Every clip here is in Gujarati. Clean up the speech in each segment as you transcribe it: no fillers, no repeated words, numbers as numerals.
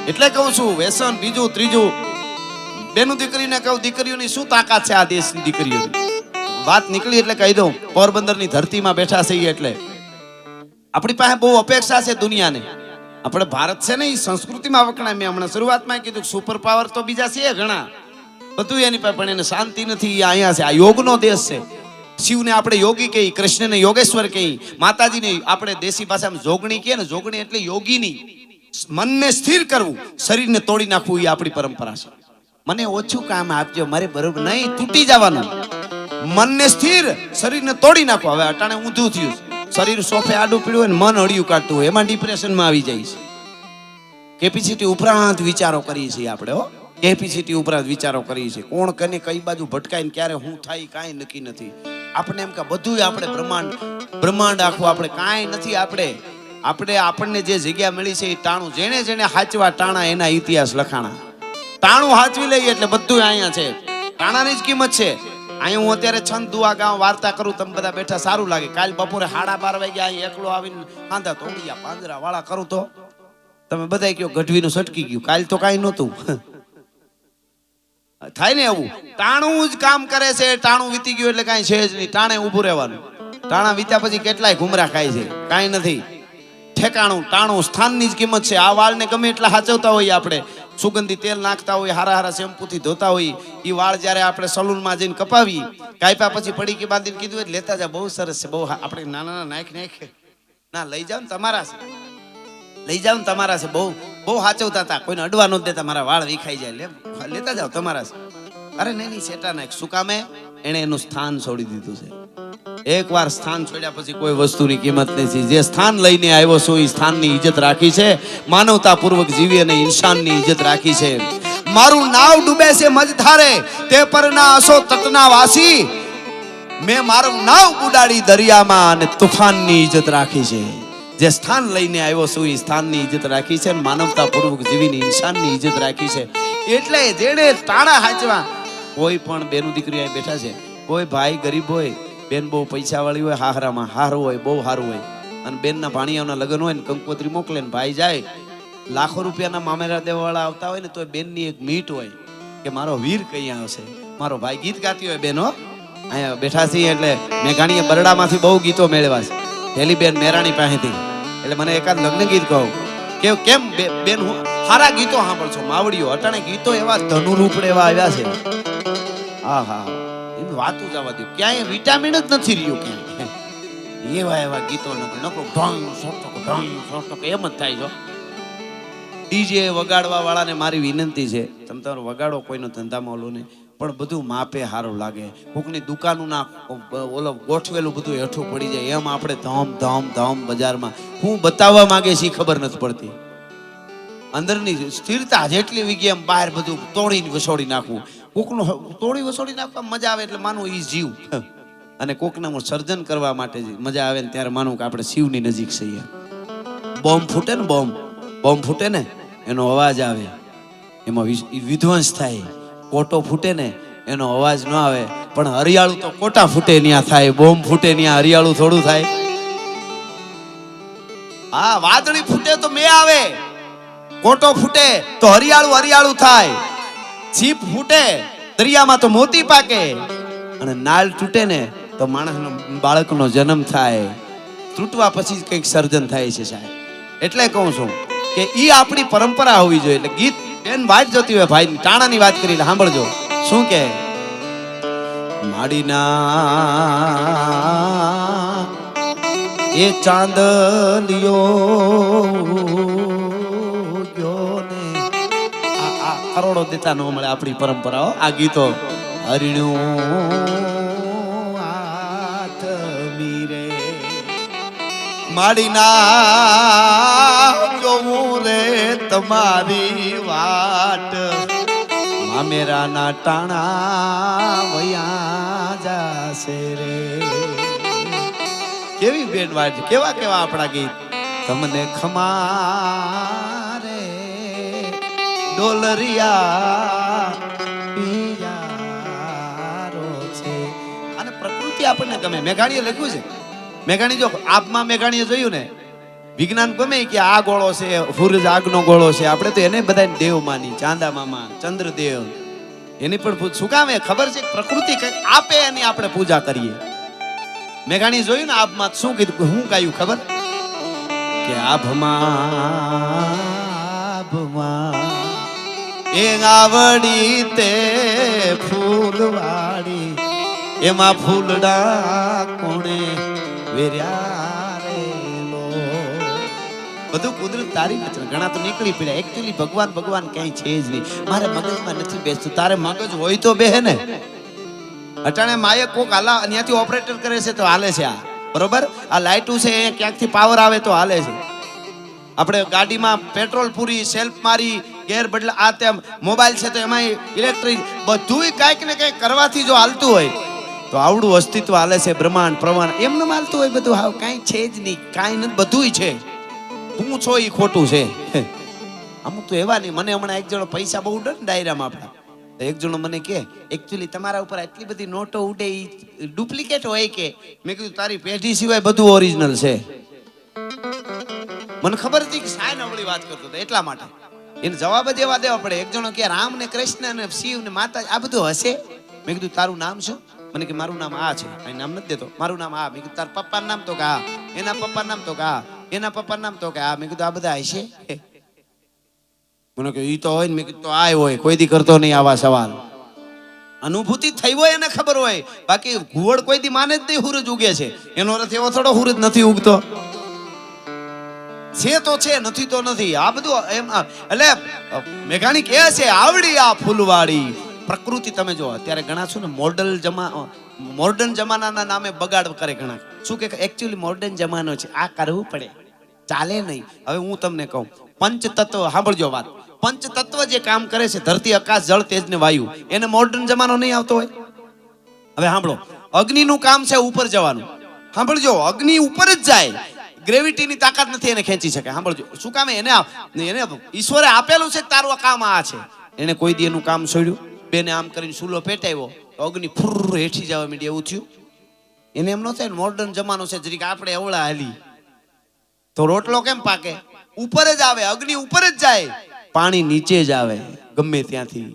એટલે કહું છું વ્યસન બીજું ત્રીજું બેનું દીકરીને કહું દીકરીઓની શું તાકાત છે આ દેશની દીકરીઓની વાત નીકળી એટલે કહી દઉં પોરબંદરની ધરતીમાં બેઠા છે એટલે આપણી પાસે બહુ અપેક્ષા છે દુનિયાને આપણે ભારત છે ને એ સંસ્કૃતિમાં વખણાય મેં હમણાં શરૂઆતમાં કીધું સુપર પાવર તો બીજા છે ઘણા બધું એની પાસે પણ એને શાંતિ નથી અહીંયા છે આ યોગનો દેશ છે શિવને આપણે યોગી કહીએ કૃષ્ણને યોગેશ્વર કહીએ માતાજીને આપણે દેશી ભાષામાં જોગણી કહીએ ને જોગણી એટલે યોગીની મનને સ્થિર કરવું શરીરને તોડી નાખવું એ આપણી પરંપરા છે મને ઓછું કામ આપજો મારે બરોબર નહીં તૂટી જવાનું મનને સ્થિર શરીરને તોડી નાખો હવે અટાણે ઊંધું થયું શરીર સોફે આડું પીડ્યું હોય ને મન અડિયું કાઢતું હોય એમાં ડિપ્રેશનમાં આવી જાય છે કેપેસિટી ઉપરાંત વિચારો કરીએ છીએ આપણે હો કેપેસિટી ઉપરાંત વિચારો કરીએ છીએ કોણ કને કઈ બાજુ ભટકાઈને ક્યારે હું થાય કાંઈ નક્કી નથી આપણે એમ કે બધું આપણે બ્રહ્માંડ આખું આપણે કાંઈ નથી આપણને જે જગ્યા મળી છે એ ટાણું જેને જેને હાચવા ટાણા એના ઇતિહાસ લખાણા ટાણું હાચવી લઈએ એટલે બધું અહીંયા છે ટાણાની જ કિંમત છે અહીંયા હું અત્યારે છંદ દુઆ ગાઉં વાર્તા કરું તમે બધા બેઠા સારું લાગે કાલ બપોરે 12:30 વાગ્યા અહીં એકલો આવીને આંધા તોડિયા પાંદરા વાળા કરું તો તમે બધા કયો ગઢવીનું સટકી ગયું કાલ તો કાંઈ નહોતું થાય ને એવું ટાણું જ કામ કરે છે ટાણું વીતી ગયું એટલે કાંઈ છે જ નહીં ટાણે ઊભું રહેવાનું ટાણા વીત્યા પછી કેટલાય ઘુમરા ખાય છે કાંઈ નથી ઠેકાણું ટાણું સ્થાનની જ કિંમત છે આ વાળને ગમે એટલા સાચવતા હોઈએ આપણે સુગંધી તેલ નાખતા હોય હારા શેમ્પૂથી ધોતા હોય એ વાળ જ્યારે આપણે સલૂનમાં જઈને કપાવી કાપ્યા પછી પડી કે બાંધીને કીધું એટલે લેતા જા બહુ સરસ છે બહુ આપણે નાના નાખ ના લઈ જાવ ને તમારા છે લઈ જાવ ને તમારા છે બહુ સાચવતા હતા કોઈને અડવા ન દેતા મારા વાળ વિખાઈ જાય લેતા જાવ તમારા છે અરે નહીં સેટા નાખ શું કામે એને એનું સ્થાન છોડી દીધું છે એકવાર સ્થાન છોડ્યા પછી કોઈ વસ્તુની કિંમત નથી જે સ્થાન લઈને આવ્યો છું એ સ્થાનની ઇજ્જત રાખી છે માનવતા પૂર્વક જીવી અને ઇન્સાનની ઇજ્જત રાખી છે મારું નાવ ડૂબે છે મજધારે તે પર ના અસો તટના વાસી મેં મારું નાવ ઉડાડી દરિયામાં અને તુફાનની ઇજ્જત રાખી છે જે સ્થાન લઈને આવ્યો છું એ સ્થાનની ઇજ્જત રાખી છે માનવતા પૂર્વક જીવીને ઇન્સાનની ઇજ્જત રાખી છે એટલે જેને ટાણા હાચવા કોઈ પણ બેનું દીકરી અહીં બેઠા છે કોઈ ભાઈ ગરીબ હોય બેન બહુ પૈસા વાળી હોય હાહરામાં હારું હોય બહુ સારું હોય અને બેનના ભાણિયાઓના લગ્ન હોય ને કંકોત્રી મોકલે ને ભાઈ જાય લાખો રૂપિયાના મામેરા દેવાવાળા આવતા હોય ને તો બેનની એક મીટ હોય કે મારો વીર કઈ આવશે મારો ભાઈ ગીત ગાતી હોય બેનો અહીંયા બેઠા છીએ એટલે મેઘાણીએ બરડામાંથી બહુ ગીતો મેળવ્યા છે પહેલી બેન મેરાણી પાસેથી એટલે મને એકાદ લગ્ન ગીત કહું કે કેમ બેન હું સારા ગીતો સાંભળશો માવડીઓ અટાણે ગીતો એવા ધનુરૂપડે એવા આવ્યા છે હા હા વાતું જવા દો ક્યાંય વિટામિન જ નથી રહ્યું ક્યાંય એવા ગીતો નકરો એમ જ થાય છો ડીજે વગાડવા વાળાને મારી વિનંતી છે તમે તમારો વગાડો કોઈનો ધંધામાં ઓલું નહીં પણ બધું માપે સારું લાગે કોકની દુકાનનું ના ઓલો ગોઠવેલું બધું હેઠું પડી જાય એમ આપણે ધમ બજારમાં હું બતાવવા માંગે છે ખબર નથી પડતી અંદરની સ્થિરતા જેટલી વીગી એમ બહાર બધું તોડીને વસોડી નાખવું કોકનું તોડી વસોડી નાખવા મજા આવે એટલે માનું એ જીવ અને કોકના સર્જન કરવા માટે મજા આવે ને ત્યારે માનું કે આપણે શિવની નજીક છીએ બોમ્બ ફૂટે ને બોમ્બ ફૂટે ને એનો અવાજ આવે એમાં વિધ્વંસ થાય કોટો ફૂટે ને એનો અવાજ ન આવે પણ હરિયાળું તો કોટા ફૂટે ત્યાં થાય બોમ્બ ફૂટે ત્યાં હરિયાળું થોડું થાય હા વાદળી ફૂટે તો મેં આવે કોટો ફૂટે તો હરિયાળું થાય જીપ ફૂટે દરિયામાં તો મોતી પાકે અને નાળ તૂટે ને તો માણસનો બાળકનો જન્મ થાય તૂટવા પછી કંઈક સર્જન થાય છે સાહેબ એટલે કહું છું કે ઈ આપણી પરંપરા હોવી જોઈએ એટલે ગીત બેન વાટ જોતી હોય ભાઈ ટાણાની વાત કરી સાંભળજો શું કે માડીના એ ચાંદલિયો કરોડો દેતા ન મળે આપણી પરંપરાઓ આ ગીતો હરિણું હાથ મીરે માડીના જોવું રે તમારી વાટ મામેરાના ટાણા વયા જાશે રે કેવી બેન વાત કેવા આપણા ગીત તમને ખમા ડોલરિયા પિયારો છે અને પ્રકૃતિ આપણને ગમે મેઘાણીએ લખ્યું છે મેઘાણી જો આપમાં મેઘાણીએ જોયું ને વિજ્ઞાન ગમે કે આ ગોળો છે, સૂરજ આગનો ગોળો છે, આપણે તો એને બધાને દેવ માની, ચાંદા મામા, ચંદ્રદેવ, એની પણ શું કામ એ ખબર છે? પ્રકૃતિ કંઈક આપે એની આપણે પૂજા કરીએ. મેઘાણી જોયું ને આભમાં શું કીધું, હું ગાયું ખબર? કે આભમાં એ આવડી તે ફૂલવાડી, એમાં ફૂલડા કોણે વેર્યા રે લો. બધું કુદરત તારી નથી. ઘણા તો નીકળી પડ્યા. એકચ્યુઅલી ભગવાન ક્યાંય છે જ નહીં. મારે મગજમાં નથી બેસતું. તારે મગજ હોય તો બેહે ને. અટાણે માયે કોક હાલા અહીંયાથી ઓપરેટર કરે છે તો હાલે છે આ, બરોબર? આ લાઇટું છે એ ક્યાંકથી પાવર આવે તો હાલે છે. આપણે ગાડીમાં પેટ્રોલ પૂરી, સેલ્ફ મારી, ગેર બદલા, આ તેમ મોબાઈલ છે તો એમાં ઇલેક્ટ્રિક, બધુંય કાંઈક ને કંઈક કરવાથી જો હાલતું હોય તો આવડું અસ્તિત્વ હાલે છે. બ્રહ્માંડ પ્રમાણ એમને હાલતું હોય બધું. હાવ કાંઈ છે જ નહીં, કાંઈ નથી, બધુંય છે. તું છો એ ખોટું છે. અમુક તો એવા નહીં. મને હમણાં એક જણો પૈસા બહુ ઉડે ને ડાયરામાં આપણા, એક જણો મને કે એકચ્યુઅલી તમારા ઉપર આટલી બધી નોટો ઉડે એ ડુપ્લિકેટ હોય કે? મેં કીધું તારી પેઢી સિવાય બધું ઓરિજિનલ છે. મને ખબર હતી કે સાય નવળી વાત કરતો હતો એટલા માટે એને જવાબ જ એવા દેવા પડે. એક જણો કે રામ ને કૃષ્ણ ને શિવ ને માતા આ બધું હશે. મેં કીધું તારું નામ શું? મને કે મારું નામ આ છે. કઈ નામ નથી દેતો. મારું નામ આ. મેં કીધું તાર પપ્પાનું નામ તો કે આ, એના પપ્પાનું નામ તો કે આ, એના પપ્પાનું નામ તો કે આ. મેં કીધું આ બધા હશે? મને કે ઈ તો હોય ને. મેં કીધું તો આ હોય. કોઈ દી કરતો નહીં આવા સવાલ. અનુભૂતિ થઈ હોય એને ખબર હોય. બાકી ઘુવડ કોઈ દી માને જ નહીં સૂરજ ઉગે છે. એનો અર્થ એવો થોડો સૂરજ નથી ઉગતો. છે તો છે, નથી તો નથી. આ બધું એમ એટલે મેઘાણી કહે છે આવડી આ ફૂલવાડી પ્રકૃતિ. તમે જો અત્યારે ઘણા શું ને મોર્ડન જમાનાના નામે બગાડ કરે ઘણા. શું કે એકચ્યુઅલી મોર્ડન જમાનો છે, આ કરવું પડે, ચાલે નહીં. હવે હું તમને કહું, પંચતત્વ સાંભળજો વાત. પંચતત્વ જે કામ કરે છે, ધરતી, આકાશ, જળ, તેજ ને વાયુ, એને મોર્ડન જમાનો નહીં આવતો હોય? હવે સાંભળો, અગ્નિનું કામ છે ઉપર જવાનું. સાંભળજો, અગ્નિ ઉપર જ જાય. ગ્રેવિટીની તાકાત નથી એને ખેંચી શકે. સાંભળજો, શું કામ? એને ઈશ્વરે આપેલું છે તારું કામ આ છે. એને કોઈ દી એનું કામ છોડ્યું? બેને આમ કરીને સૂલો પેટાવ્યો તો અગ્નિ ફુર હેઠી જવા માંડી, એવું થયું? એને એમ ન થાય. મોર્ડન જમાનો છે, જરીક આપણે એવડા હાલી તો રોટલો કેમ પાકે? ઉપર જ આવે, અગ્નિ ઉપર જ જાય, પાણી નીચે જ આવે ગમે ત્યાંથી.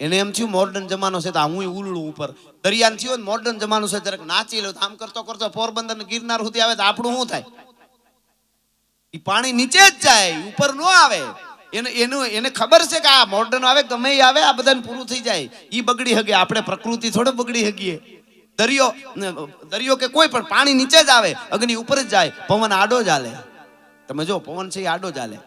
એને એમ થયું મોર્ડન જમાનો છે તો હું ઉલડું ઉપર. દરિયાન થયો ને મોર્ડન જમાનો છે, જરાક નાચી લો. આમ કરતો કરતો પોરબંદર ને ગિરનાર સુધી આવે તો આપણું શું થાય? ઈ પાણી નીચે જ જાય, ઉપર નો આવે. એને ખબર છે કે આ મોર્ડન આવે ગમે એ આવે, આ બધાને પૂરું થઈ જાય. ઈ બગડી હગે, આપણે પ્રકૃતિ થોડો બગડી હગીએ. દરિયો કે કોઈ પણ પાણી નીચે જ આવે, અગ્નિ ઉપર જ જાય, પવન આડો જ હાલે. તમે જો પવન છે એ આડો જ હાલે.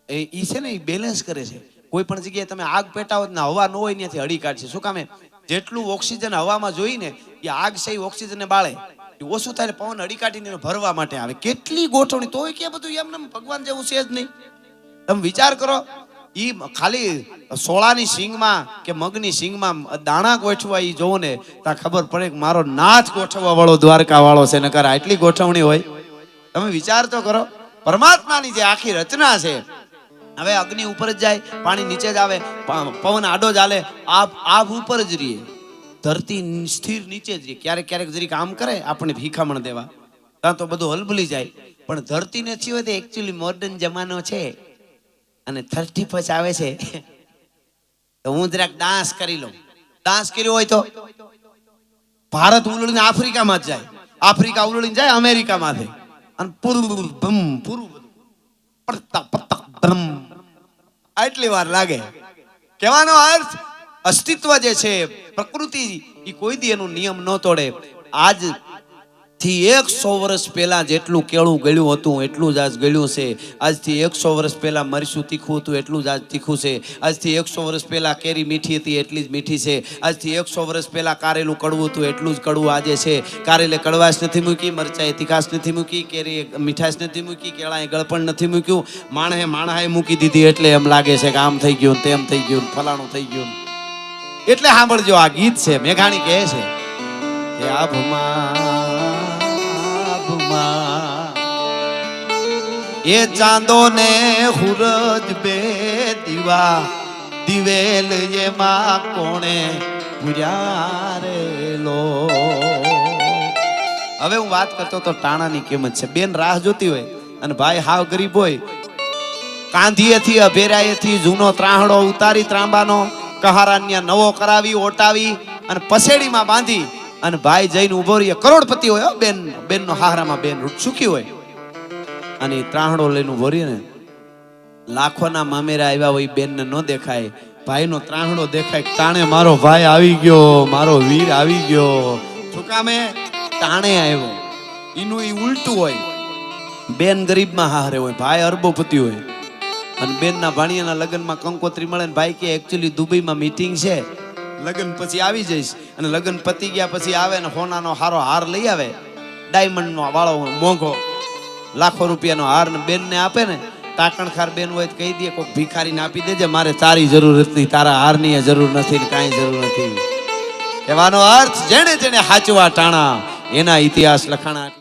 ઈ છે ને એ બેલેન્સ કરે છે. કોઈ પણ જગ્યાએ તમે આગ પેટાવો ને હવા ન હોય ત્યાંથી હળી કાઢશે. શું કામે? જેટલું ઓક્સિજન હવામાં જોઈને એ આગ છે એ ઓક્સિજનને બાળે, ઓછું થાય પવન હળી કાઢીને ભરવા માટે આવે. કેટલી ગોઠવણી. તોય કે બધું એમને ભગવાન જેવું છે જ નહીં. તમે વિચાર કરો, ઈ ખાલી સોળાની સિંગમાં કે મગની સિંગમાં દાણા ગોઠવા ઈ જોવો ને ત્યાં ખબર પડે કે મારો નાથ ગોઠવવા વાળો દ્વારકા વાળો છે. નકર આટલી ગોઠવણી હોય? તમે વિચાર તો કરો. પરમાત્માની જે આખી રચના છે. હવે અગ્નિ ઉપર જ જાય, પાણી નીચે જ આવે, પવન આડો જ હાલે, આભ ઉપર જ રહીએ, ધરતી સ્થિર નીચે જ રહે. ક્યારેક ક્યારેક જરીક આમ કરે આપણે ભીખામણ દેવા, ત્યાં તો બધું હલબલી જાય. પણ ધરતી નથી હોય તો એકચ્યુઅલી મોર્ડન જમાનો છે. અને 30 આવે છે તો હું જરાક ડાન્સ કરી લઉં. ડાન્સ કર્યો હોય તો ભારત ઉલળીને આફ્રિકામાં જ જાય, આફ્રિકા ઉલળીને જાય અમેરિકામાંથી, અને પૂરું આટલી વાર લાગે. કહેવાનો અર્થ અસ્તિત્વ જે છે પ્રકૃતિ એ કોઈ દી એનો નિયમ ન તોડે. આજ થી 100 વર્ષ પહેલા જેટલું કેળું ગળ્યું હતું એટલું જ આજ ગળ્યું છે. આજથી 100 વર્ષ પહેલા મરચું તીખું હતું એટલું જ આજ તીખું છે. આજથી 100 વર્ષ પહેલા કેરી મીઠી હતી એટલી જ મીઠી છે. આજથી 100 વર્ષ પહેલા કારેલું કડવું હતું એટલું જ કડવું આજે છે. કારેલે કડવાશ નથી મૂકી, મરચાએ તીખાશ નથી મૂકી, કેરી મીઠાશ નથી મૂકી, કેળાએ ગળપણ નથી મૂક્યું, માણસે મૂકી દીધી. એટલે એમ લાગે છે કે આમ થઈ ગયું, તેમ થઈ ગયું, ફલાણું થઈ ગયું. એટલે સાંભળજો, આ ગીત છે. મેઘાણી કહે છે કે એ ચાંદો ને સૂરજ બે દીવા દિવેલ એમાં કોણે પૂર્યા રે લો. હવે હું વાત કરતો તો ટાણાની કિંમત છે. બેન રાહ જોતી હોય અને ભાઈ હાવ ગરીબ હોય, કાંધીએથી અભેરાએથી જૂનો ત્રાહડો ઉતારી ત્રાંબાનો કહારાન્યા નવો કરાવી ઓટાવી અને પસેડીમાં બાંધી અને ભાઈ જઈને ઉભો રહીએ. કરોડપતિ હોય હો, બેનનો હાહરામાં બેન સુખી હોય અને ઈ ત્રાહડો લઈને ઉભો રહીએ ને, લાખોના મામેરા આવ્યા હોય બેનને ન દેખાય, ભાઈનો ત્રાહડો દેખાય, તાણે મારો ભાઈ આવી ગયો, મારો વીર આવી ગયો. શું કામે? તાણે આવ્યો. એનું ઈ ઉલટું હોય, બેન ગરીબમાં હારે હોય, ભાઈ અરબોપતિ હોય. અને બેનના ભાણિયાના લગ્નમાં કંકોત્રી મળે ને ભાઈ કે એકચ્યુઅલી દુબઈમાં મીટિંગ છે, લગ્ન પછી આવી જઈશ. અને લગ્ન પતી ગયા પછી આવે ને સોનાનો હારો હાર લઈ આવે, ડાયમંડનો વાળો મોંઘો લાખો રૂપિયાનો હાર ને બેનને આપે ને, તાકણખાર બેન હોય તો કહી દે કોઈક ભિખારીને આપી દેજે, મારે તારી જરૂર નથી, તારા હારની જરૂર નથી ને કાંઈ જરૂર નથી. કહેવાનો અર્થ જેણે જેણે હાચવા ટાણા એના ઇતિહાસ લખાણા.